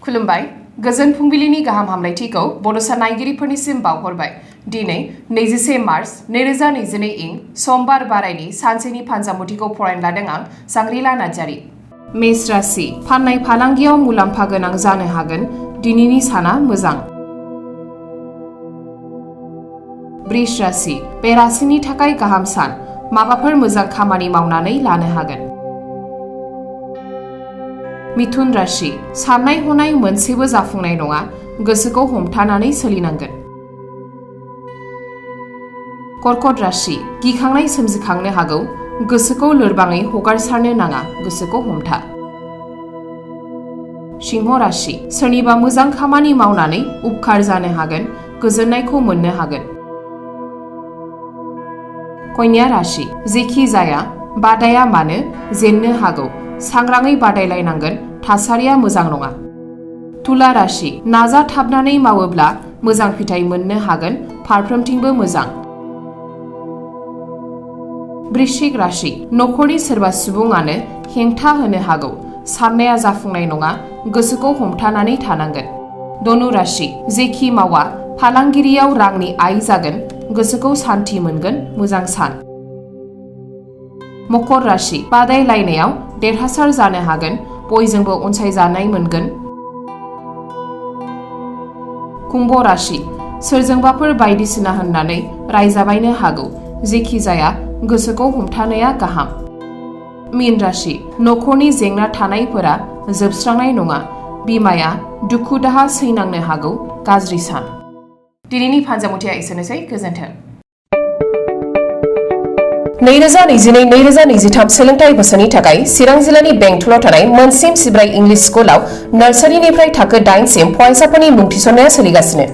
खुलुमबाय गोजोन फुंबिलिनि गाहाम हामलायथिखौ बड'सा नायगिरिफोरनिसिम बावहरबाय। दिनै 21 मार्च 2022 इं समबार बारायनि सानसेनि फानजामुथिखौ फरायनो लादों आं सांग्रिला नार्जारी। मेष राशि फाननाय फालांगियाव मुलाम्फा गोनां जानो हागोन। दिनैनि साना मोजां। वृष राशि बे राशिनि थाखाय गाहाम सान। माबाफोर मोजां खामानि मावनानै लानो हागोन। मिथुन राशि साननाय हनाय मोनसेबो जाफुंनाय नङा। गोसोखौ हमथानानै सोलिनांगोन। कर्कट राशि गिखांनाय सोमजिखांनो हागौ। गोसोखौ लोरबाङै हगारसारनो नाङा। गोसोखौ हमथा। सिंह राशि सोरनिबा मोजां खामानि मावनानै उपकार जानो हागोन। गोजोननायखौ मोननो हागोन। कन्या राशि जेखि जाया बादाया मानो जेननो हागौ। सांग्राङै बादायलायनांगोन। थासारिया मोजां नङा। तुला राशि नाजाथाबनानै मावोब्ला मोजां फिथाइ मोननो हागोन। फारफ्रोमथिंबो मोजां। वृश्चिक राशि नखरनि सोरबा सुबुङानो हेंथा होनो हागौ। साननाया जाफुंनाय नङा। गोसोखौ हमथानानै थानांगोन। धनु राशि जेखि मावा फालांगिरियाव रांनि आय जागोन। गोसोखौ सान्थि मोनगोन। मोजां सान। मकर राशि बादायलायनायाव देरहासार जानो हागोन। बयजोंबो अनसायजानाय मोनगोन। कुम्भ राशि सोरजोंबाफोर बायदिसिना होननानै रायजाबायनो हागौ। जेखि जाया गोसोखौ हमथानाया गाहाम। मीन राशि नखरनि जेंना थानायफोरा जोबस्रांनाय नङा। बिमाया दुखु दाहा सैनांनो हागौ। गाज्रि सान। दिनैनि फानजामुथिया एसेनोसै। गोजोन्थों। 2022-2023 सोलोंथाइ बोसोरनि थाखाय चिरां जिल्लानि बेंटलाव थानाय मोनसिम सिब्राय इंलिश स्कुलाव नार्सारिनिफ्राय थाखो 8 सिम फरायसाफोरनि मुं थिसननाया सोलिगासिनो।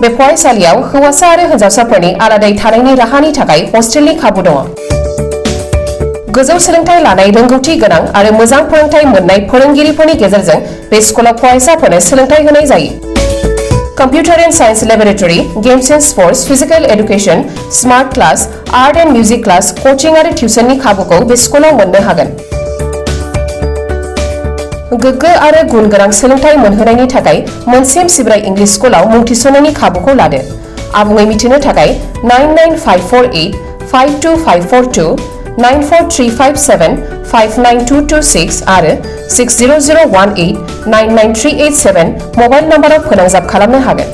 बे फरायसालियाव हौवासा आरो हिन्जावसाफोरनि आलादायै थानायनि राहानि थाखाय हस्टेलनि खाबु दङ। गोजौ सोलोंथाइ लानाय रोंगौथि गोनां आरो मोजां फोरोंथाइ मोननाय फोरोंगिरिफोरनि गेजेरजों बे स्कुलाव फरायसाफोरनो सोलोंथाइ होनाय जायो। Computer and Science Laboratory, Games and Sports, Physical Education, Smart Class, Art and Music Class, Coaching आरो टिउसननि खाबुखौ बे स्कुलाव मोननो हागोन। गोग्गो आरो गुन गोनां सोलोंथाइ मोनहोनायनि थाखाय मोनसिम सिब्राय इंलिश स्कुलाव मुं थिसननायनि खाबुखौ लादो। आबुङै मिथिनो थाखाय 99548 52542, 94357 59226 आरो 60018 99387 मबाइल नाम्बाराव फोनांजाब खालामनो हागोन।